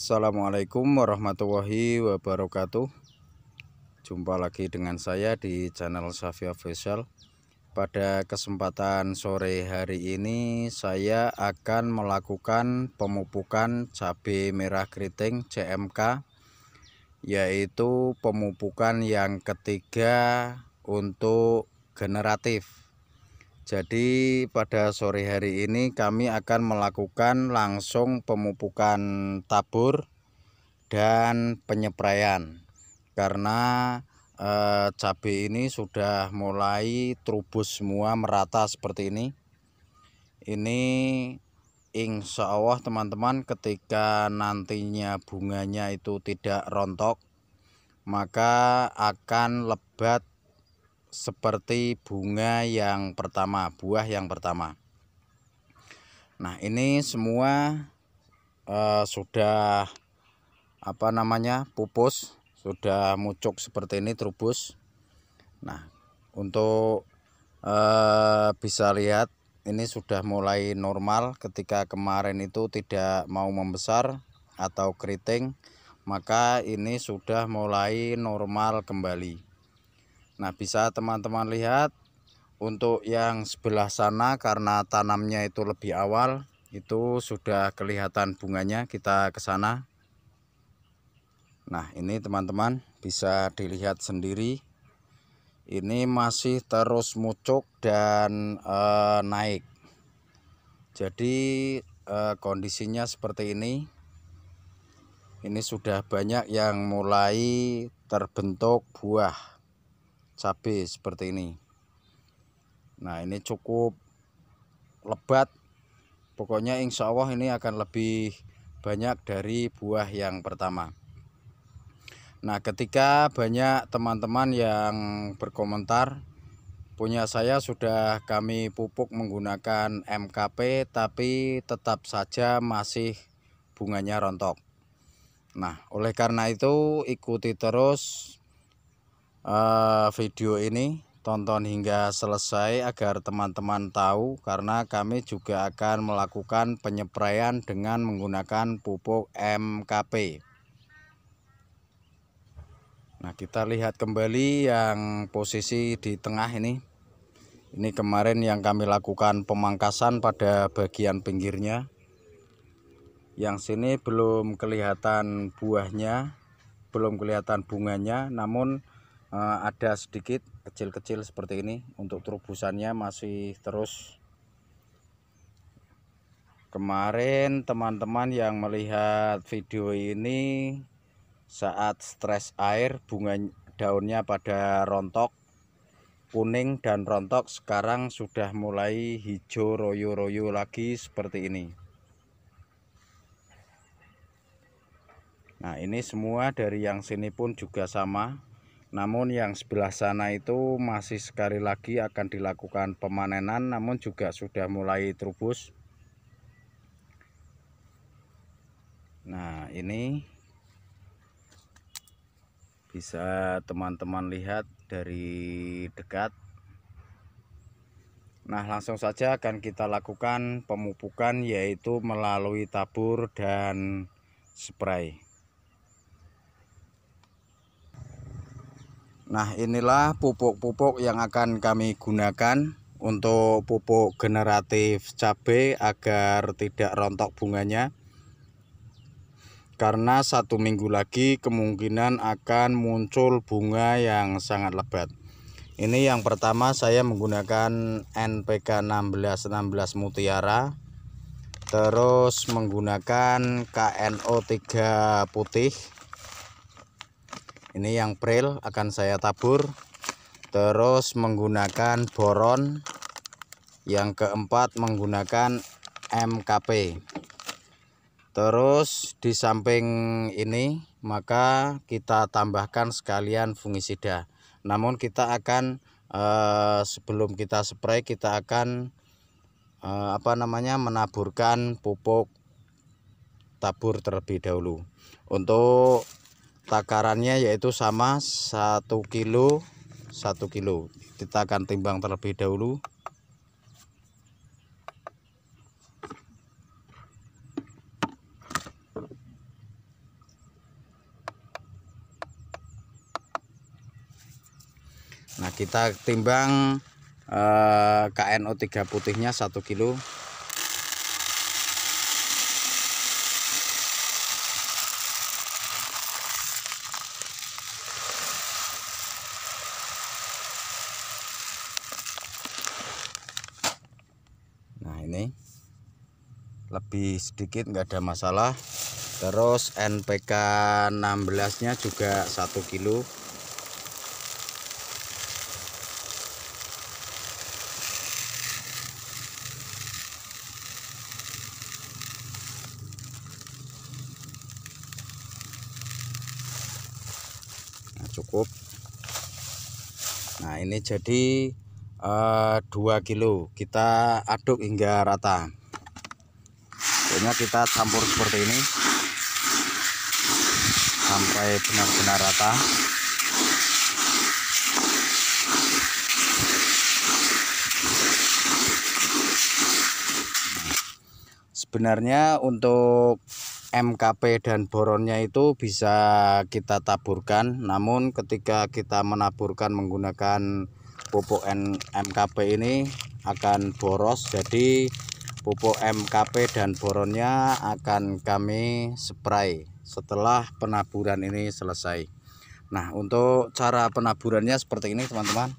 Assalamualaikum warahmatullahi wabarakatuh. Jumpa lagi dengan saya di channel Safi Official. Pada kesempatan sore hari ini saya akan melakukan pemupukan cabai merah keriting CMK, yaitu pemupukan yang ketiga untuk generatif. Jadi pada sore hari ini kami akan melakukan langsung pemupukan tabur dan penyepraian, karena cabai ini sudah mulai trubus semua merata seperti ini. Ini insya Allah teman-teman, ketika nantinya bunganya itu tidak rontok, maka akan lebat seperti bunga yang pertama, buah yang pertama. Nah, ini semua sudah pupus, sudah mucuk seperti ini trubus. Nah, untuk bisa lihat ini sudah mulai normal. Ketika kemarin itu tidak mau membesar atau keriting, maka ini sudah mulai normal kembali. Nah, bisa teman-teman lihat untuk yang sebelah sana, karena tanamnya itu lebih awal, itu sudah kelihatan bunganya. Kita ke sana. Nah, ini teman-teman bisa dilihat sendiri, ini masih terus mucuk dan naik. Jadi kondisinya seperti ini. Ini sudah banyak yang mulai terbentuk buah cabai seperti ini. Nah, ini cukup lebat. Pokoknya insya Allah ini akan lebih banyak dari buah yang pertama. Nah, ketika banyak teman-teman yang berkomentar, punya saya sudah kami pupuk menggunakan MKP, tapi tetap saja masih bunganya rontok. Nah, oleh karena itu ikuti terus video ini, tonton hingga selesai agar teman-teman tahu, karena kami juga akan melakukan penyepraian dengan menggunakan pupuk MKP. Nah, kita lihat kembali yang posisi di tengah ini. Ini kemarin yang kami lakukan pemangkasan pada bagian pinggirnya. Yang sini belum kelihatan buahnya, belum kelihatan bunganya, namun ada sedikit kecil-kecil seperti ini. Untuk terubusannya masih terus. Kemarin teman-teman yang melihat video ini saat stres air, bunga daunnya pada rontok, kuning dan rontok, sekarang sudah mulai hijau royo-royo lagi seperti ini. Nah, ini semua dari yang sini pun juga sama. Namun yang sebelah sana itu masih sekali lagi akan dilakukan pemanenan, namun juga sudah mulai trubus. Nah, ini bisa teman-teman lihat dari dekat. Nah, langsung saja akan kita lakukan pemupukan, yaitu melalui tabur dan spray. Nah, inilah pupuk-pupuk yang akan kami gunakan untuk pupuk generatif cabai agar tidak rontok bunganya, karena 1 minggu lagi kemungkinan akan muncul bunga yang sangat lebat. Ini yang pertama, saya menggunakan NPK 1616 Mutiara, terus menggunakan KNO 3 putih. Ini yang pril akan saya tabur. Terus menggunakan boron. Yang keempat menggunakan MKP. Terus di samping ini maka kita tambahkan sekalian fungisida. Namun kita akan sebelum kita spray, kita akan menaburkan pupuk tabur terlebih dahulu. Untuk takarannya yaitu sama 1 kilo 1 kilo. Kita akan timbang terlebih dahulu. kita timbang KNO3 putihnya 1 kilo. Nah ini lebih sedikit nggak ada masalah. Terus NPK 16 nya juga 1 kilo. Nah, cukup. Nah ini jadi 2 kilo. Kita aduk hingga rata. Pokoknya kita campur seperti ini sampai benar-benar rata. Sebenarnya untuk MKP dan boronnya itu bisa kita taburkan, namun ketika kita menaburkan menggunakan pupuk MKP ini akan boros, jadi pupuk MKP dan boronnya akan kami spray setelah penaburan ini selesai. Nah, untuk cara penaburannya seperti ini teman-teman.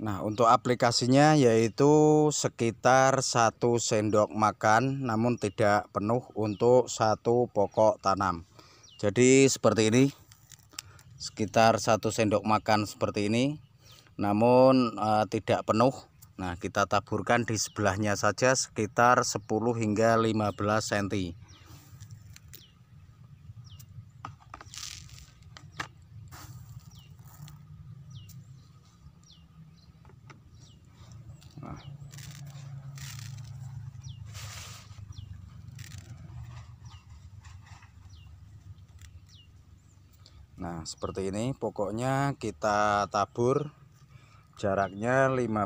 Nah, untuk aplikasinya yaitu sekitar 1 sendok makan, namun tidak penuh untuk 1 pokok tanam. Jadi seperti ini, sekitar 1 sendok makan seperti ini, namun tidak penuh. Nah, kita taburkan di sebelahnya saja sekitar 10 hingga 15 cm. Nah, seperti ini pokoknya kita tabur jaraknya 15,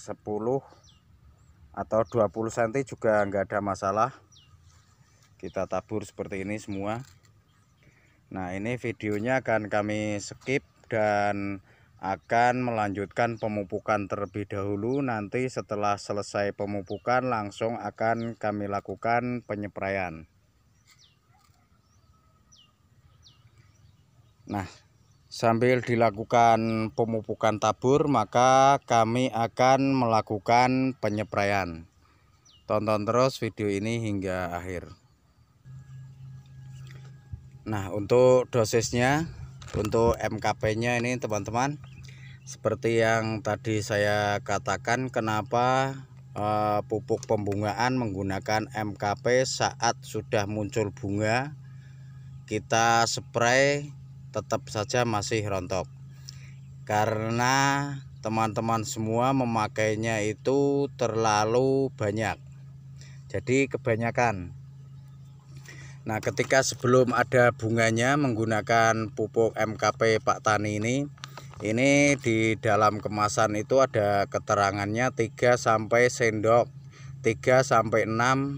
10 atau 20 cm juga enggak ada masalah. Kita tabur seperti ini semua. Nah, ini videonya akan kami skip dan akan melanjutkan pemupukan terlebih dahulu. Nanti setelah selesai pemupukan langsung akan kami lakukan penyepraian. Nah, sambil dilakukan pemupukan tabur, maka kami akan melakukan penyepraian. Tonton terus video ini hingga akhir. Nah, untuk dosisnya, untuk MKP-nya ini teman-teman, seperti yang tadi saya katakan, kenapa pupuk pembungaan menggunakan MKP saat sudah muncul bunga kita spray tetap saja masih rontok, karena teman-teman semua memakainya itu terlalu banyak, jadi kebanyakan. Nah, ketika sebelum ada bunganya menggunakan pupuk MKP Pak Tani ini di dalam kemasan itu ada keterangannya 3 sampai 6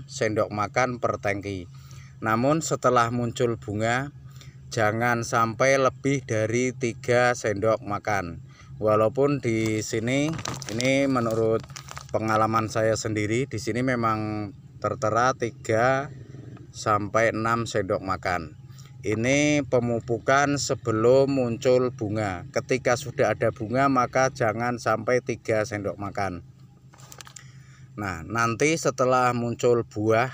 sendok makan per tangki. Namun setelah muncul bunga jangan sampai lebih dari 3 sendok makan. Walaupun di sini ini menurut pengalaman saya sendiri, di sini memang tertera 3 sampai 6 sendok makan. Ini pemupukan sebelum muncul bunga. Ketika sudah ada bunga maka jangan sampai 3 sendok makan. Nah, nanti setelah muncul buah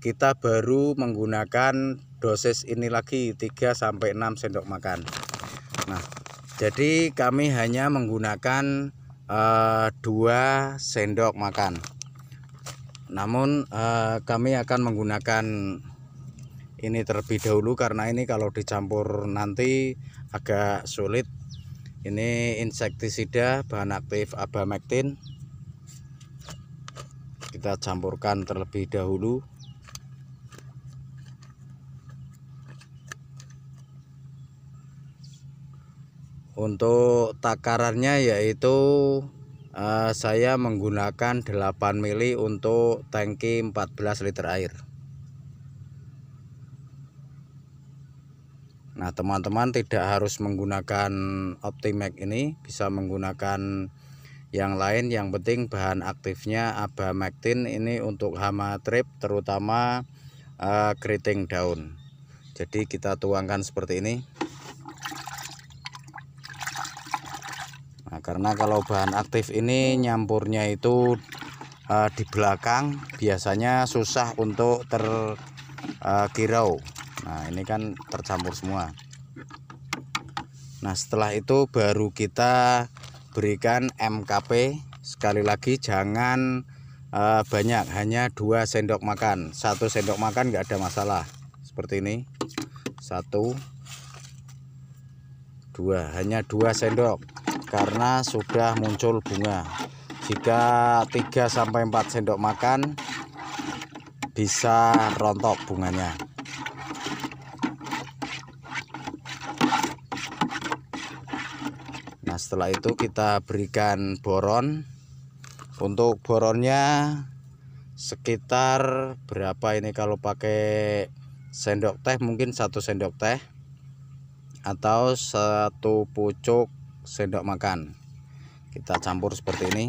kita baru menggunakan dosis ini lagi 3 sampai 6 sendok makan. Nah, jadi kami hanya menggunakan 2 sendok makan. Namun kami akan menggunakan ini terlebih dahulu karena ini kalau dicampur nanti agak sulit. Ini insektisida bahan aktif abamectin. Kita campurkan terlebih dahulu. Untuk takarannya yaitu saya menggunakan 8 mili untuk tangki 14 liter air. Nah teman-teman tidak harus menggunakan Optimax ini, bisa menggunakan yang lain. Yang penting bahan aktifnya Abamectin ini untuk hama trip, terutama keriting daun. Jadi kita tuangkan seperti ini. Nah, karena kalau bahan aktif ini nyampurnya itu di belakang, biasanya susah untuk terkirau. Nah ini kan tercampur semua. Nah setelah itu baru kita berikan MKP. Sekali lagi jangan banyak, hanya 2 sendok makan. 1 sendok makan nggak ada masalah. Seperti ini, 1, 2, hanya 2 sendok karena sudah muncul bunga. Jika 3-4 sendok makan bisa rontok bunganya. Nah setelah itu kita berikan boron. Untuk boronnya sekitar berapa ini, kalau pakai sendok teh mungkin 1 sendok teh atau 1 pucuk sendok makan. Kita campur seperti ini.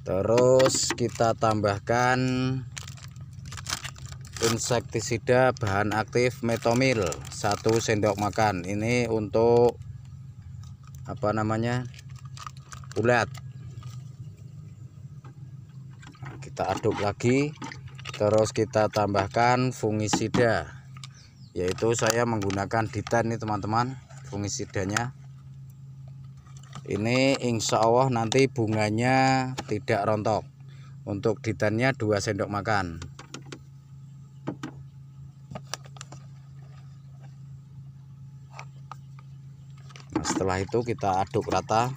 Terus kita tambahkan insektisida bahan aktif Metomil 1 sendok makan. Ini untuk ulat. Nah, kita aduk lagi. Terus kita tambahkan fungisida, yaitu saya menggunakan Ditan nih teman-teman. Fungisidanya ini insya Allah nanti bunganya tidak rontok. Untuk Ditannya 2 sendok makan. Nah setelah itu kita aduk rata.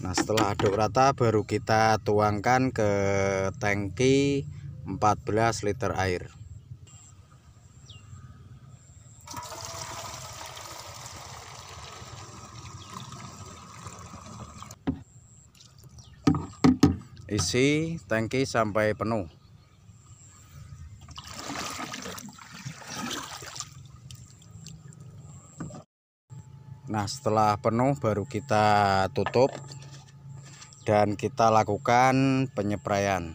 Nah setelah aduk rata baru kita tuangkan ke tangki 14 liter air. Isi tangki sampai penuh. Nah setelah penuh baru kita tutup dan kita lakukan penyepraian.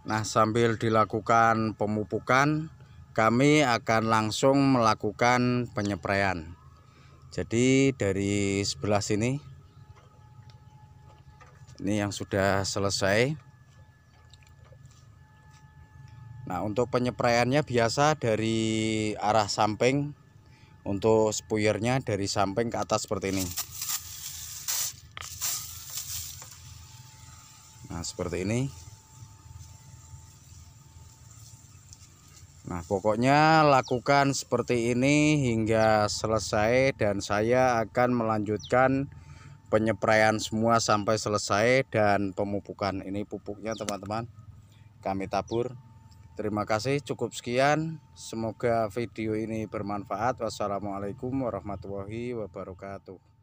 Nah sambil dilakukan pemupukan, kami akan langsung melakukan penyepraian. Jadi dari sebelah sini, ini yang sudah selesai. Nah untuk penyepraiannya biasa dari arah samping. Untuk spuyernya dari samping ke atas seperti ini. Nah seperti ini. Nah pokoknya lakukan seperti ini hingga selesai, dan saya akan melanjutkan penyepraian semua sampai selesai dan pemupukan. Ini pupuknya teman-teman, kami tabur. Terima kasih, cukup sekian. Semoga video ini bermanfaat. Wassalamualaikum warahmatullahi wabarakatuh.